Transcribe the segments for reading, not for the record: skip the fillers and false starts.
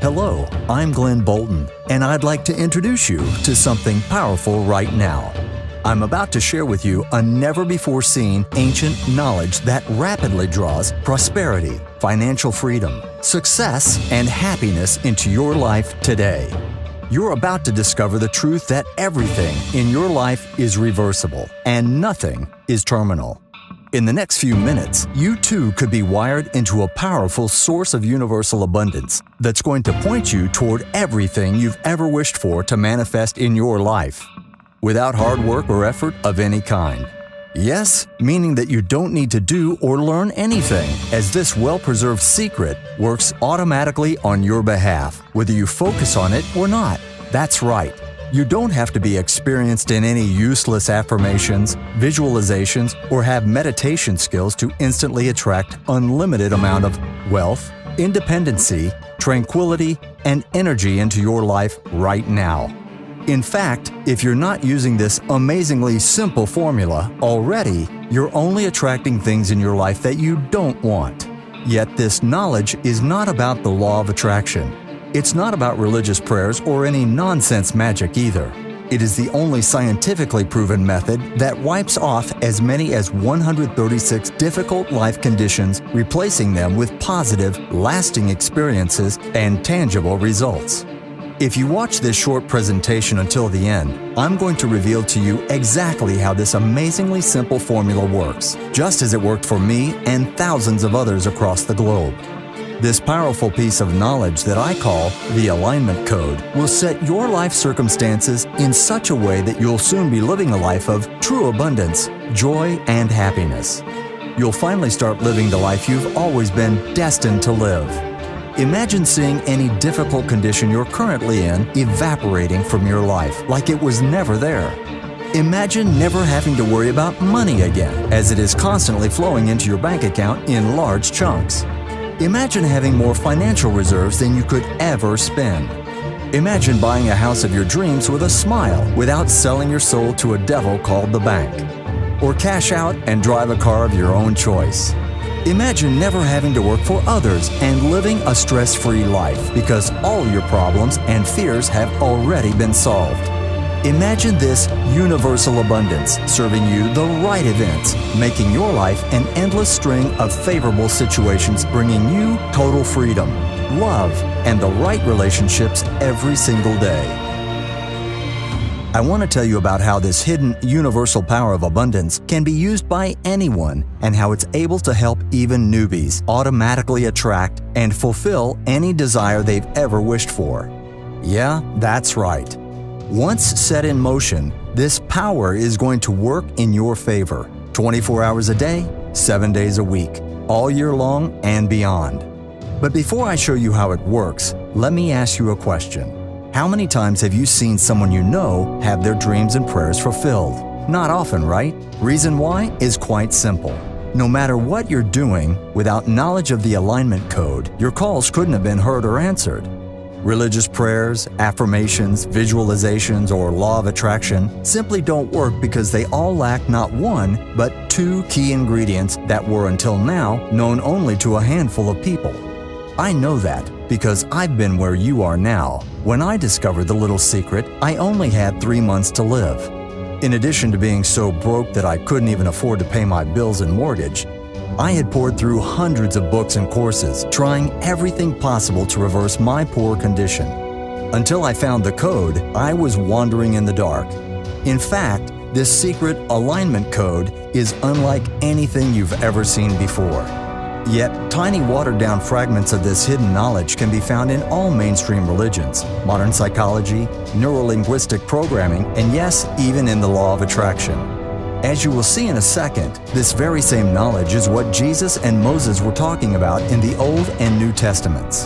Hello, I'm Glenn Bolton, and I'd like to introduce you to something powerful right now. I'm about to share with you a never-before-seen ancient knowledge that rapidly draws prosperity, financial freedom, success, and happiness into your life today. You're about to discover the truth that everything in your life is reversible and nothing is terminal. In the next few minutes, you too could be wired into a powerful source of universal abundance that's going to point you toward everything you've ever wished for to manifest in your life, without hard work or effort of any kind. Yes, meaning that you don't need to do or learn anything, as this well-preserved secret works automatically on your behalf, whether you focus on it or not. That's right. You don't have to be experienced in any useless affirmations, visualizations, or have meditation skills to instantly attract unlimited amount of wealth, independency, tranquility, and energy into your life right now. In fact, if you're not using this amazingly simple formula already, you're only attracting things in your life that you don't want. Yet this knowledge is not about the law of attraction. It's not about religious prayers or any nonsense magic either. It is the only scientifically proven method that wipes off as many as 136 difficult life conditions, replacing them with positive, lasting experiences and tangible results. If you watch this short presentation until the end, I'm going to reveal to you exactly how this amazingly simple formula works, just as it worked for me and thousands of others across the globe. This powerful piece of knowledge that I call the alignment code will set your life circumstances in such a way that you'll soon be living a life of true abundance, joy, and happiness. You'll finally start living the life you've always been destined to live. Imagine seeing any difficult condition you're currently in evaporating from your life like it was never there. Imagine never having to worry about money again, as it is constantly flowing into your bank account in large chunks. Imagine having more financial reserves than you could ever spend. Imagine buying a house of your dreams with a smile without selling your soul to a devil called the bank. Or cash out and drive a car of your own choice. Imagine never having to work for others and living a stress-free life because all your problems and fears have already been solved. Imagine this universal abundance serving you the right events, making your life an endless string of favorable situations, bringing you total freedom, love, and the right relationships every single day. I want to tell you about how this hidden universal power of abundance can be used by anyone and how it's able to help even newbies automatically attract and fulfill any desire they've ever wished for. Yeah, that's right. Once set in motion, this power is going to work in your favor 24 hours a day, 7 days a week, all year long and beyond. But before I show you how it works, let me ask you a question. How many times have you seen someone you know have their dreams and prayers fulfilled? Not often, right? Reason why is quite simple. No matter what you're doing, without knowledge of the alignment code, your calls couldn't have been heard or answered. Religious prayers, affirmations, visualizations, or law of attraction simply don't work because they all lack not one, but two key ingredients that were until now known only to a handful of people. I know that because I've been where you are now. When I discovered the little secret, I only had 3 months to live. In addition to being so broke that I couldn't even afford to pay my bills and mortgage, I had poured through hundreds of books and courses, trying everything possible to reverse my poor condition. Until I found the code, I was wandering in the dark. In fact, this secret alignment code is unlike anything you've ever seen before. Yet, tiny watered-down fragments of this hidden knowledge can be found in all mainstream religions, modern psychology, Neuro Linguistic Programming, and yes, even in the law of attraction. As you will see in a second, this very same knowledge is what Jesus and Moses were talking about in the Old and New Testaments.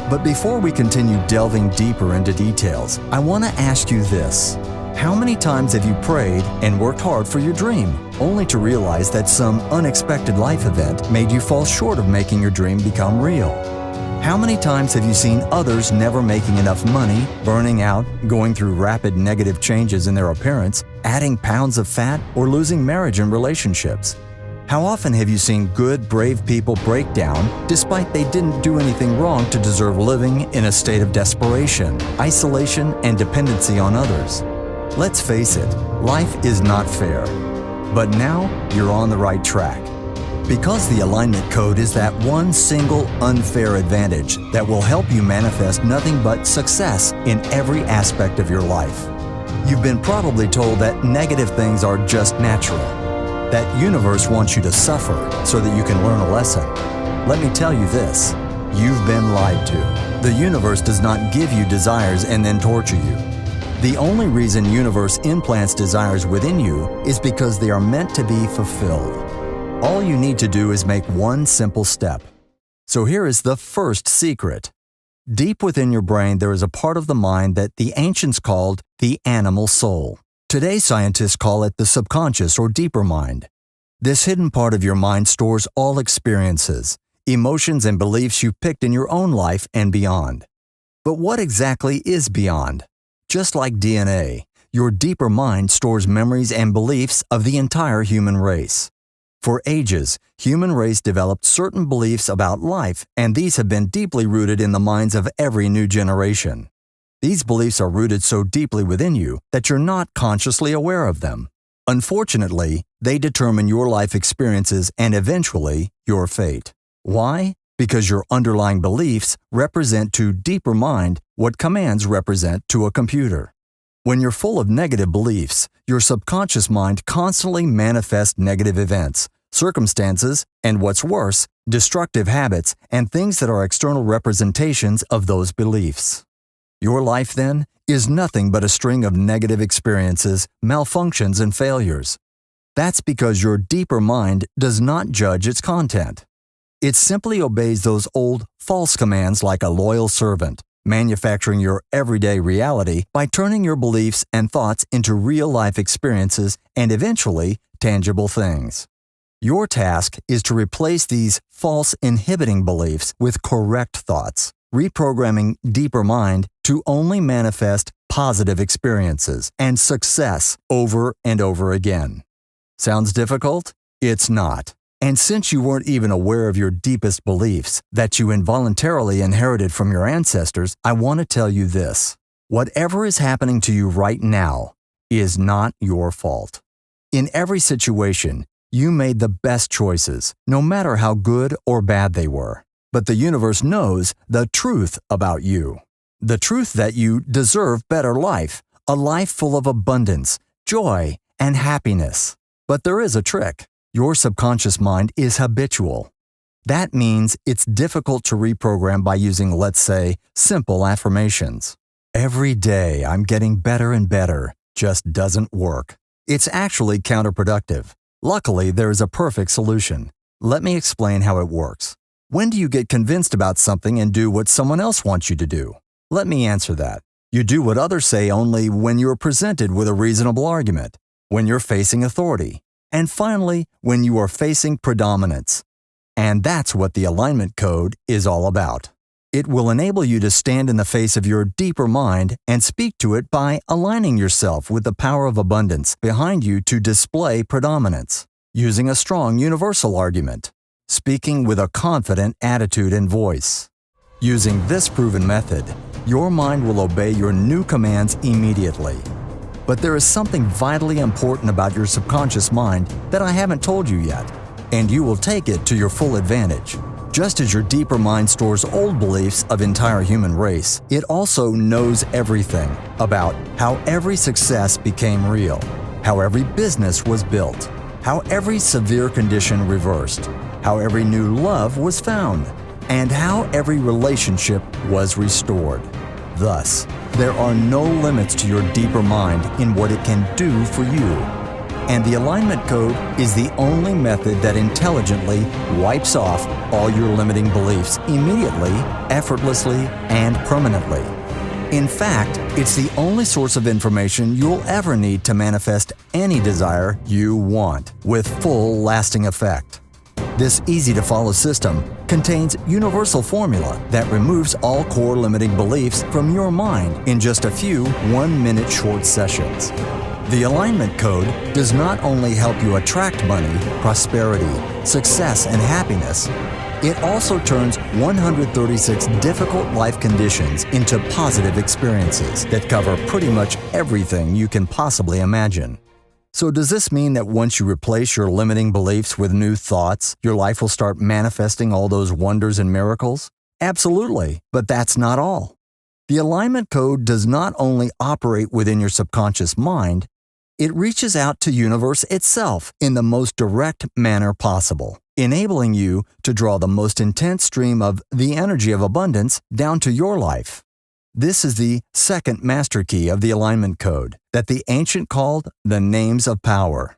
But before we continue delving deeper into details, I want to ask you this. How many times have you prayed and worked hard for your dream, only to realize that some unexpected life event made you fall short of making your dream become real? How many times have you seen others never making enough money, burning out, going through rapid negative changes in their appearance, adding pounds of fat, or losing marriage and relationships? How often have you seen good, brave people break down despite they didn't do anything wrong to deserve living in a state of desperation, isolation, and dependency on others? Let's face it, life is not fair. But now you're on the right track. Because the alignment code is that one single unfair advantage that will help you manifest nothing but success in every aspect of your life. You've been probably told that negative things are just natural. That universe wants you to suffer so that you can learn a lesson. Let me tell you this, you've been lied to. The universe does not give you desires and then torture you. The only reason universe implants desires within you is because they are meant to be fulfilled. All you need to do is make one simple step. So here is the first secret. Deep within your brain, there is a part of the mind that the ancients called the animal soul. Today, scientists call it the subconscious or deeper mind. This hidden part of your mind stores all experiences, emotions, and beliefs you picked in your own life and beyond. But what exactly is beyond? Just like DNA, your deeper mind stores memories and beliefs of the entire human race. For ages, human race developed certain beliefs about life, and these have been deeply rooted in the minds of every new generation. These beliefs are rooted so deeply within you that you're not consciously aware of them. Unfortunately, they determine your life experiences and eventually your fate. Why? Because your underlying beliefs represent to deeper mind what commands represent to a computer. When you're full of negative beliefs, your subconscious mind constantly manifests negative events, circumstances, and what's worse, destructive habits and things that are external representations of those beliefs. Your life, then, is nothing but a string of negative experiences, malfunctions, and failures. That's because your deeper mind does not judge its content. It simply obeys those old, false commands like a loyal servant, manufacturing your everyday reality by turning your beliefs and thoughts into real-life experiences and eventually tangible things. Your task is to replace these false inhibiting beliefs with correct thoughts, reprogramming deeper mind to only manifest positive experiences and success over and over again. Sounds difficult? It's not. And since you weren't even aware of your deepest beliefs that you involuntarily inherited from your ancestors, I want to tell you this. Whatever is happening to you right now is not your fault. In every situation, you made the best choices, no matter how good or bad they were. But the universe knows the truth about you. The truth that you deserve better life, a life full of abundance, joy, and happiness. But there is a trick. Your subconscious mind is habitual. That means it's difficult to reprogram by using, let's say, simple affirmations. Every day I'm getting better and better just doesn't work. It's actually counterproductive. Luckily, there is a perfect solution. Let me explain how it works. When do you get convinced about something and do what someone else wants you to do? Let me answer that. You do what others say only when you're presented with a reasonable argument, when you're facing authority, and finally, when you are facing predominance. And that's what the alignment code is all about. It will enable you to stand in the face of your deeper mind and speak to it by aligning yourself with the power of abundance behind you to display predominance, using a strong universal argument, speaking with a confident attitude and voice. Using this proven method, your mind will obey your new commands immediately. But there is something vitally important about your subconscious mind that I haven't told you yet, and you will take it to your full advantage. Just as your deeper mind stores old beliefs of entire human race, it also knows everything about how every success became real, how every business was built, how every severe condition reversed, how every new love was found, and how every relationship was restored. Thus, there are no limits to your deeper mind in what it can do for you. And the alignment code is the only method that intelligently wipes off all your limiting beliefs immediately, effortlessly, and permanently. In fact, it's the only source of information you'll ever need to manifest any desire you want with full lasting effect. This easy-to-follow system contains universal formula that removes all core limiting beliefs from your mind in just a few 1-minute short sessions. The alignment code does not only help you attract money, prosperity, success, and happiness, it also turns 136 difficult life conditions into positive experiences that cover pretty much everything you can possibly imagine. So does this mean that once you replace your limiting beliefs with new thoughts, your life will start manifesting all those wonders and miracles? Absolutely, but that's not all. The alignment code does not only operate within your subconscious mind, it reaches out to universe itself in the most direct manner possible, enabling you to draw the most intense stream of the energy of abundance down to your life. This is the second master key of the alignment code that the ancient called the names of power.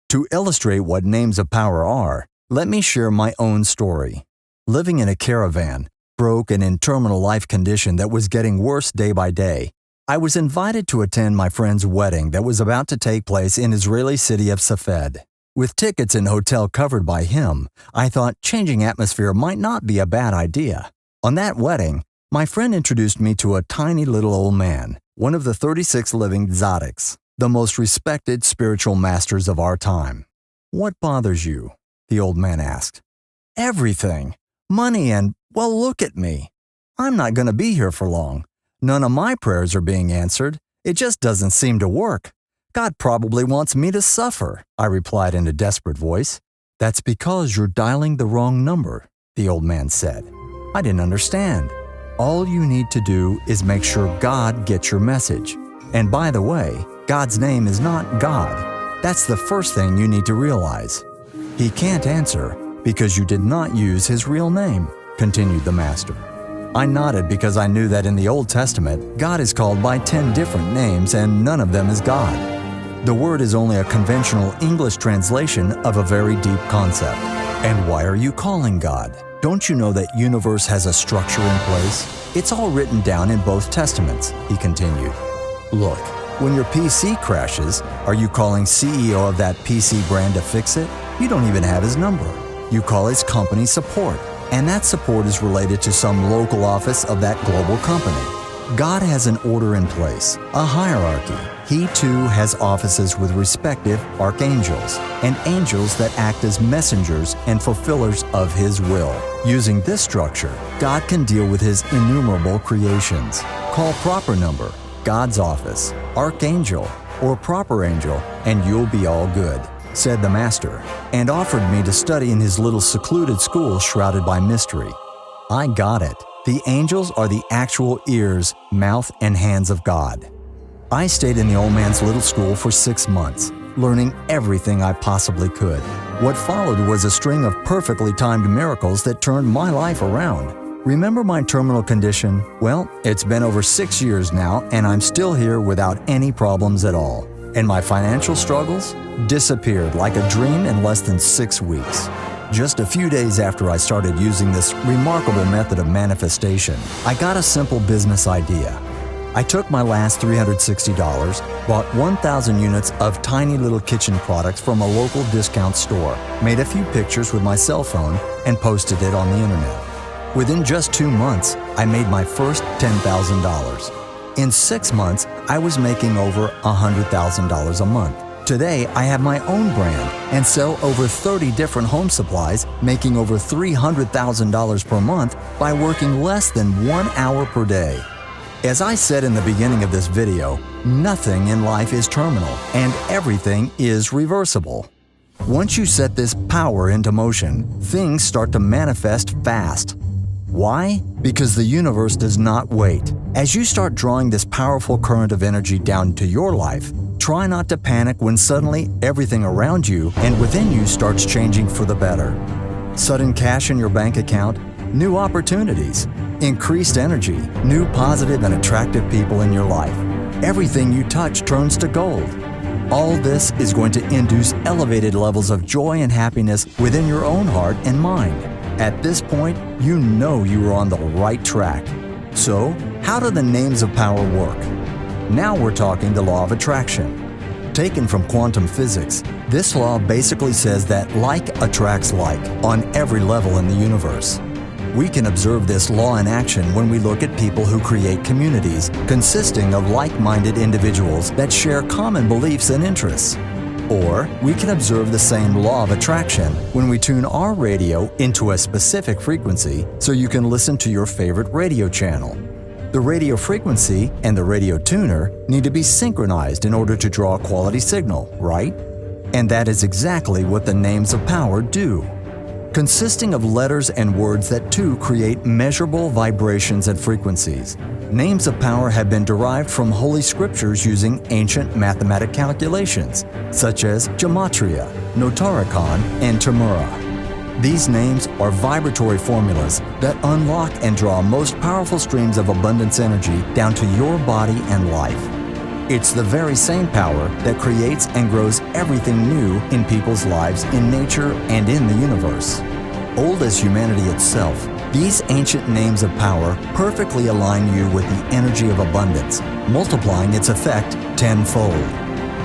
To illustrate what names of power are, let me share my own story. Living in a caravan, broke and in terminal life condition that was getting worse day by day, I was invited to attend my friend's wedding that was about to take place in Israeli city of Safed. With tickets and hotel covered by him, I thought changing atmosphere might not be a bad idea. On that wedding, my friend introduced me to a tiny little old man, one of the 36 living tzaddiks, the most respected spiritual masters of our time. "What bothers you?" the old man asked. "Everything. Money and, well, look at me. I'm not going to be here for long. None of my prayers are being answered. It just doesn't seem to work. God probably wants me to suffer," I replied in a desperate voice. "That's because you're dialing the wrong number," the old man said. I didn't understand. All you need to do is make sure God gets your message. And by the way, God's name is not God. That's the first thing you need to realize. He can't answer because you did not use his real name, continued the master. I nodded because I knew that in the Old Testament, God is called by 10 different names and none of them is God. The word is only a conventional English translation of a very deep concept. And why are you calling God? Don't you know that universe has a structure in place? It's all written down in both testaments, he continued. Look, when your PC crashes, are you calling CEO of that PC brand to fix it? You don't even have his number. You call his company support, and that support is related to some local office of that global company. God has an order in place, a hierarchy. He too has offices with respective archangels and angels that act as messengers and fulfillers of His will. Using this structure, God can deal with His innumerable creations. Call proper number, God's office, archangel, or proper angel, and you'll be all good, said the master, and offered me to study in his little secluded school shrouded by mystery. I got it. The angels are the actual ears, mouth, and hands of God. I stayed in the old man's little school for 6 months, learning everything I possibly could. What followed was a string of perfectly timed miracles that turned my life around. Remember my terminal condition? Well, it's been over 6 years now, and I'm still here without any problems at all. And my financial struggles disappeared like a dream in less than 6 weeks. Just a few days after I started using this remarkable method of manifestation, I got a simple business idea. I took my last $360, bought 1,000 units of tiny little kitchen products from a local discount store, made a few pictures with my cell phone, and posted it on the internet. Within just 2 months, I made my first $10,000. In 6 months, I was making over $100,000 a month. Today, I have my own brand and sell over 30 different home supplies, making over $300,000 per month by working less than 1 hour per day. As I said in the beginning of this video, nothing in life is terminal and everything is reversible. Once you set this power into motion, things start to manifest fast. Why? Because the universe does not wait. As you start drawing this powerful current of energy down to your life, try not to panic when suddenly everything around you and within you starts changing for the better. Sudden cash in your bank account, new opportunities, increased energy, new positive and attractive people in your life. Everything you touch turns to gold. All this is going to induce elevated levels of joy and happiness within your own heart and mind. At this point, you know you are on the right track. So, how do the names of power work? Now we're talking the law of attraction. Taken from quantum physics, this law basically says that like attracts like on every level in the universe. We can observe this law in action when we look at people who create communities consisting of like-minded individuals that share common beliefs and interests. Or we can observe the same law of attraction when we tune our radio into a specific frequency so you can listen to your favorite radio channel. The radio frequency and the radio tuner need to be synchronized in order to draw a quality signal, right? And that is exactly what the names of power do. Consisting of letters and words that too create measurable vibrations and frequencies, names of power have been derived from holy scriptures using ancient mathematic calculations, such as gematria, notarikon, and tamura. These names are vibratory formulas that unlock and draw most powerful streams of abundance energy down to your body and life. It's the very same power that creates and grows everything new in people's lives, in nature, and in the universe. Old as humanity itself, these ancient names of power perfectly align you with the energy of abundance, multiplying its effect tenfold.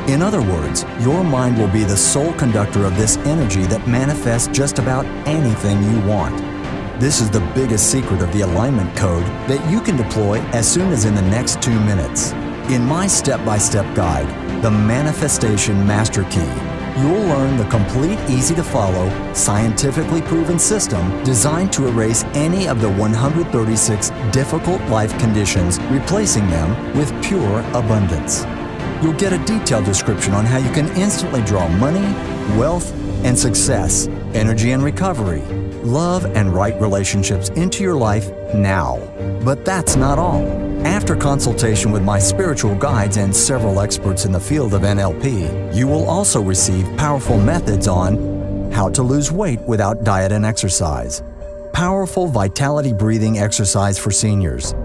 In other words, your mind will be the sole conductor of this energy that manifests just about anything you want. This is the biggest secret of the alignment code that you can deploy as soon as in the next 2 minutes. In my step-by-step guide, the Manifestation Masterkey, you'll learn the complete, easy-to-follow, scientifically proven system designed to erase any of the 136 difficult life conditions, replacing them with pure abundance. You'll get a detailed description on how you can instantly draw money, wealth, and success, energy and recovery, love and right relationships into your life now. But that's not all. After consultation with my spiritual guides and several experts in the field of NLP, you will also receive powerful methods on how to lose weight without diet and exercise, powerful vitality breathing exercise for seniors,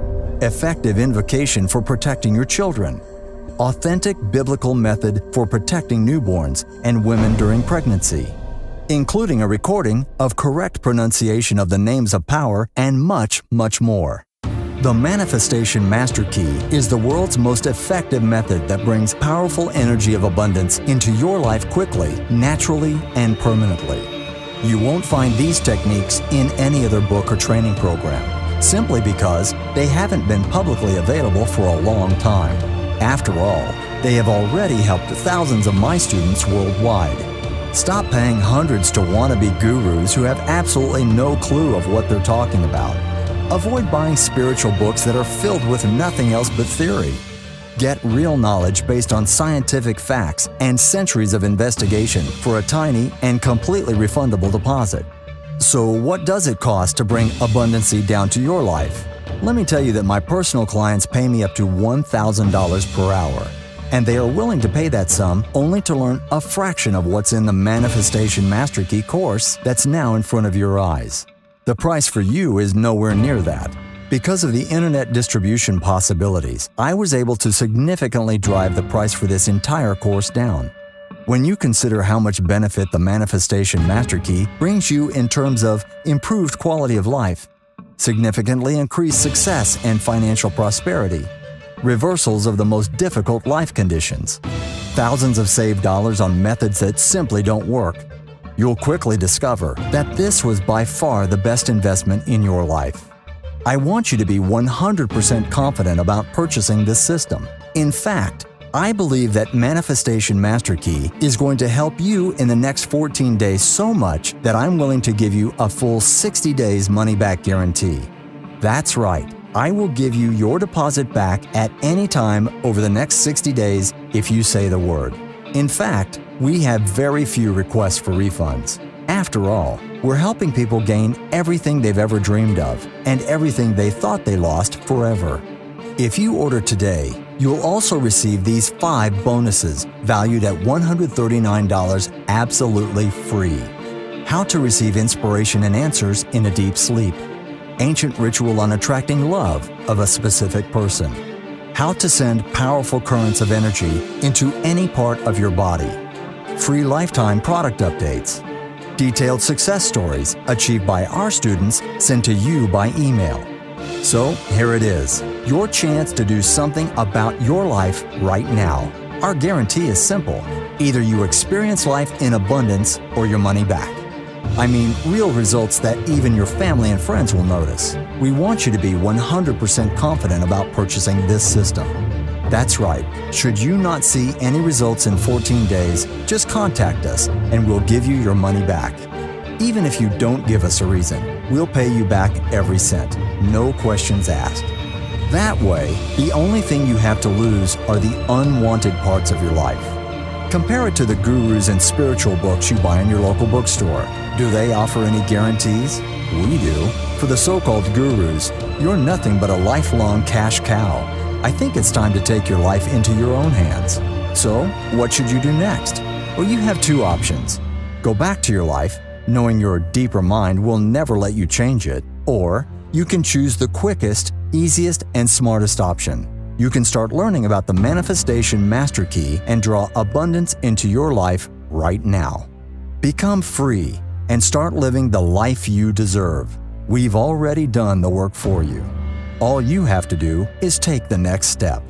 effective invocation for protecting your children, authentic biblical method for protecting newborns and women during pregnancy, including a recording of correct pronunciation of the names of power, and much, much more. The Manifestation Masterkey is the world's most effective method that brings powerful energy of abundance into your life quickly, naturally, and permanently. You won't find these techniques in any other book or training program, simply because they haven't been publicly available for a long time. After all, they have already helped thousands of my students worldwide. Stop paying hundreds to wannabe gurus who have absolutely no clue of what they're talking about. Avoid buying spiritual books that are filled with nothing else but theory. Get real knowledge based on scientific facts and centuries of investigation for a tiny and completely refundable deposit. So what does it cost to bring abundancy down to your life? Let me tell you that my personal clients pay me up to $1,000 per hour, and they are willing to pay that sum only to learn a fraction of what's in the Manifestation Masterkey course that's now in front of your eyes. The price for you is nowhere near that. Because of the internet distribution possibilities, I was able to significantly drive the price for this entire course down. When you consider how much benefit the Manifestation Masterkey brings you in terms of improved quality of life, significantly increased success and financial prosperity, reversals of the most difficult life conditions, thousands of saved dollars on methods that simply don't work, you'll quickly discover that this was by far the best investment in your life. I want you to be 100% confident about purchasing this system. In fact, I believe that Manifestation Masterkey is going to help you in the next 14 days so much that I'm willing to give you a full 60 days money-back guarantee. That's right, I will give you your deposit back at any time over the next 60 days if you say the word. In fact, we have very few requests for refunds. After all, we're helping people gain everything they've ever dreamed of and everything they thought they lost forever. If you order today, you'll also receive these 5 bonuses valued at $139 absolutely free. How to receive inspiration and answers in a deep sleep. Ancient ritual on attracting love of a specific person. How to send powerful currents of energy into any part of your body. Free lifetime product updates. Detailed success stories achieved by our students sent to you by email. So here it is, your chance to do something about your life right now. Our guarantee is simple. Either you experience life in abundance or your money back. I mean, real results that even your family and friends will notice. We want you to be 100% confident about purchasing this system. That's right. Should you not see any results in 14 days, just contact us and we'll give you your money back. Even if you don't give us a reason, we'll pay you back every cent, no questions asked. That way, the only thing you have to lose are the unwanted parts of your life. Compare it to the gurus and spiritual books you buy in your local bookstore. Do they offer any guarantees? We do. For the so-called gurus, you're nothing but a lifelong cash cow. I think it's time to take your life into your own hands. So, what should you do next? Well, you have two options. Go back to your life, knowing your deeper mind will never let you change it, or you can choose the quickest, easiest, and smartest option. You can start learning about the Manifestation Masterkey and draw abundance into your life right now. Become free and start living the life you deserve. We've already done the work for you. All you have to do is take the next step.